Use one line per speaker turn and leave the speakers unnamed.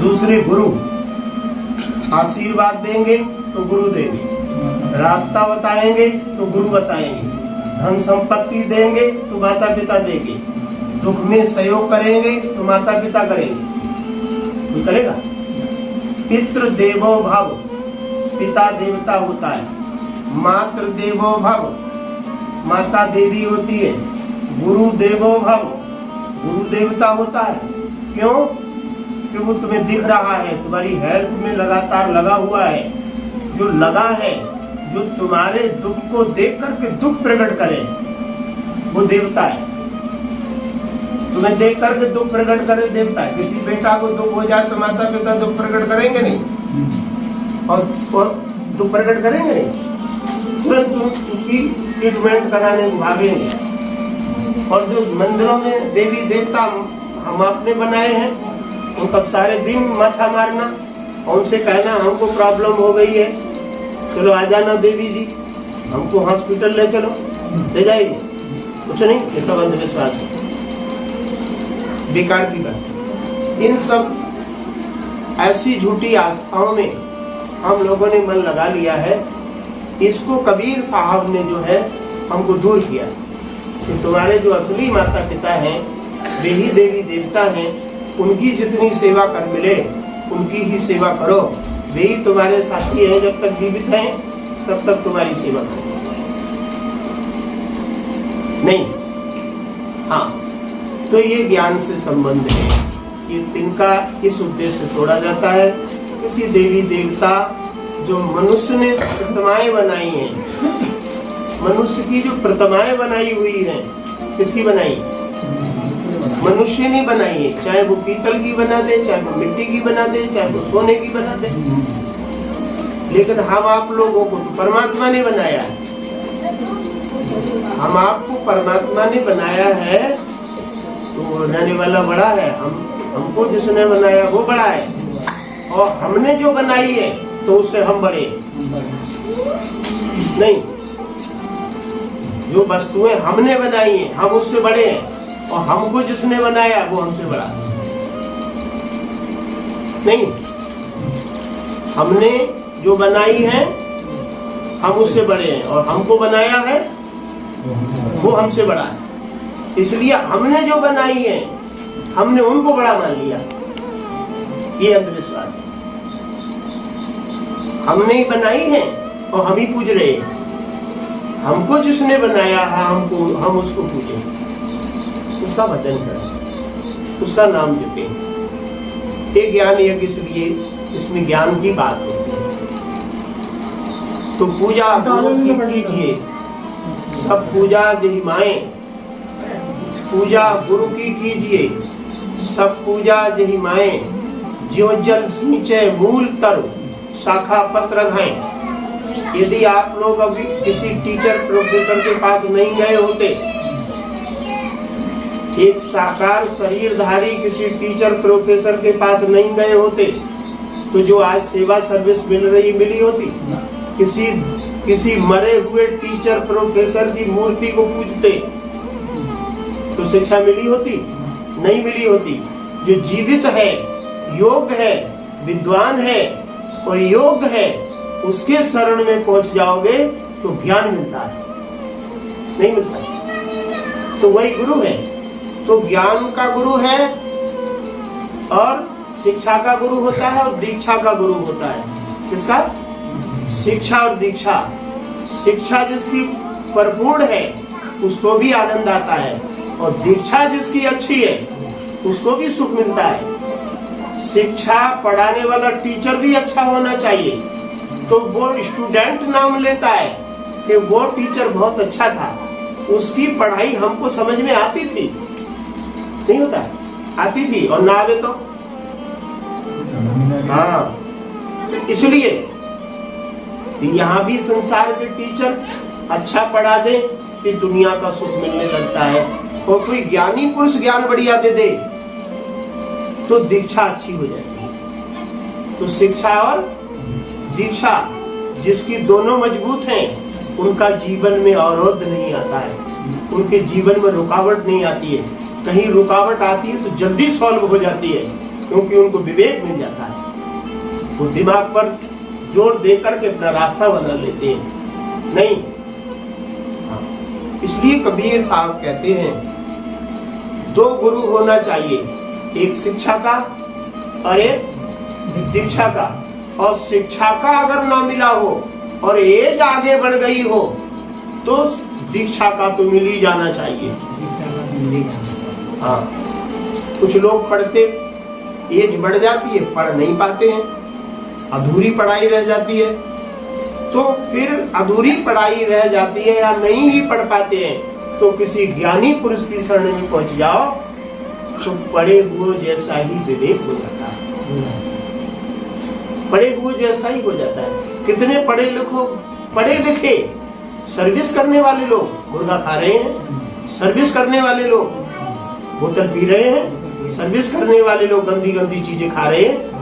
दूसरे गुरु आशीर्वाद देंगे तो गुरु देंगे, रास्ता बताएंगे तो गुरु बताएंगे, धन संपत्ति देंगे तो माता पिता देंगे, दुख में सहयोग करेंगे तो माता पिता करेंगे। कोई करेगा? पितृ देवो भव, पिता देवता होता है। मातृ देवो भव, माता देवी होती है। गुरु देवो भव, गुरु देवता होता है। क्यों? कि वो तुम्हें दिख रहा है, तुम्हारी हेल्थ में लगातार लगा हुआ है। जो लगा है, जो तुम्हारे दुख को देख करके दुख प्रकट करे, वो देवता है। तुम्हें देख करके दुख प्रकट करे, देवता है। किसी बेटा को दुख हो जाए तो माता पिता दुख प्रकट करेंगे नहीं, और दुख प्रकट करेंगे नहीं, तुरंत उसकी ट्रीटमेंट कराने भागेंगे। और जो मंदिरों में देवी देवता हम आपने बनाए हैं, उनका सारे दिन माथा मारना और उनसे कहना हमको प्रॉब्लम हो गई है, चलो आ जाना देवी जी, हमको हॉस्पिटल ले चलो, ले जाएगी? कुछ नहीं, ये सब अंधविश्वास है, बेकार की बात। इन सब ऐसी झूठी आस्थाओं में हम लोगों ने मन लगा लिया है। इसको कबीर साहब ने जो है हमको दूर किया कि तुम्हारे जो असली माता पिता हैं, वे ही देवी देवता हैं, उनकी जितनी सेवा कर मिले उनकी ही सेवा करो। वे ही तुम्हारे साथी हैं, जब तक जीवित हैं तब तक तुम्हारी सेवा करो। नहीं, हाँ, तो ये ज्ञान से संबंध है। ये तिनका इस उद्देश्य से तोड़ा जाता है। किसी देवी देवता जो मनुष्य ने प्रतिमाएं बनाई हैं, मनुष्य की जो प्रतिमाएं बनाई हुई हैं, किसकी बनाई? मनुष्य ने बनाई है। चाहे वो पीतल की बना दे, चाहे वो मिट्टी की बना दे, चाहे वो सोने की बना दे, लेकिन हम आप लोगों को तो परमात्मा ने बनाया है। हम आपको परमात्मा ने बनाया है, तो रहने वाला बड़ा है। हमको जिसने बनाया वो बड़ा है, और हमने जो बनाई है तो उससे हम बड़े नहीं। जो वस्तुएं हमने बनाई हैं हम उससे बड़े हैं, और हमको जिसने बनाया वो हमसे बड़ा नहीं। हमने जो बनाई है हम उससे बड़े हैं, और हमको बनाया है वो हमसे बड़ा है। इसलिए हमने जो बनाई है हमने उनको बड़ा मान लिया। ये अंधविश्वास है। हमने ही बनाई है और हम ही पूज रहे हैं। हमको जिसने बनाया है हम उसको पूजे, उसका भजन करें, उसका नाम जपें। ये ज्ञान यज्ञ, इसलिए इसमें ज्ञान की बात होती है। तो पूजा गुरु की कीजिए, सब पूजा देहि माए। पूजा गुरु की कीजिए, सब पूजा देहि माए। ज्यों जल सींचे मूल तरु, शाखा पत्र घाएं। यदि आप लोग अभी किसी टीचर प्रोफेसर के पास नहीं गए होते, एक साकार शरीरधारी किसी टीचर प्रोफेसर के पास नहीं गए होते, तो जो आज सेवा सर्विस मिली होती? किसी मरे हुए टीचर प्रोफेसर की मूर्ति को पूजते तो शिक्षा मिली होती? नहीं मिली होती। जो जीवित है, योग्य है, विद्वान है और योग्य है, उसके शरण में पहुंच जाओगे तो ज्ञान मिलता है, नहीं मिलता तो वही गुरु है। तो ज्ञान का गुरु है, और शिक्षा का गुरु होता है, और दीक्षा का गुरु होता है। किसका? शिक्षा और दीक्षा। शिक्षा जिसकी परिपूर्ण है उसको भी आनंद आता है, और दीक्षा जिसकी अच्छी है उसको भी सुख मिलता है। शिक्षा पढ़ाने वाला टीचर भी अच्छा होना चाहिए, तो वो स्टूडेंट नाम लेता है कि वो टीचर बहुत अच्छा था, उसकी पढ़ाई हमको समझ में आती थी। नहीं होता? आती थी, और ना आवे तो हाँ। इसलिए यहाँ भी संसार के टीचर अच्छा पढ़ा दे कि दुनिया का सुख मिलने लगता है, और कोई ज्ञानी पुरुष ज्ञान बढ़िया दे दे तो दीक्षा अच्छी हो जाती है। तो शिक्षा और दीक्षा जिसकी दोनों मजबूत हैं, उनका जीवन में अवरोध नहीं आता है, उनके जीवन में रुकावट नहीं आती है। कहीं रुकावट आती है तो जल्दी सॉल्व हो जाती है, क्योंकि उनको विवेक मिल जाता है, वो दिमाग पर जोर दे करके अपना रास्ता बदल लेते हैं। नहीं, इसलिए कबीर साहब कहते हैं 2 गुरु होना चाहिए, एक शिक्षा का और एक दीक्षा का। और शिक्षा का अगर ना मिला हो और एज आगे बढ़ गई हो तो दीक्षा का तो मिल ही जाना चाहिए। हाँ, कुछ लोग पढ़ते, एज बढ़ जाती है, पढ़ नहीं पाते हैं, अधूरी पढ़ाई रह जाती है। तो फिर अधूरी पढ़ाई रह जाती है या नहीं भी पढ़ पाते हैं तो किसी ज्ञानी पुरुष की शरण में पहुंच जाओ तो पढ़े हुए जैसा ही विवेक हो जाता है, पढ़े हुए जैसा ही हो जाता है। कितने पढ़े लिखे सर्विस करने वाले लोग मुर्गा खा रहे हैं, सर्विस करने वाले लोग बोतल पी रहे हैं, सर्विस करने वाले लोग गंदी गंदी चीजें खा रहे हैं,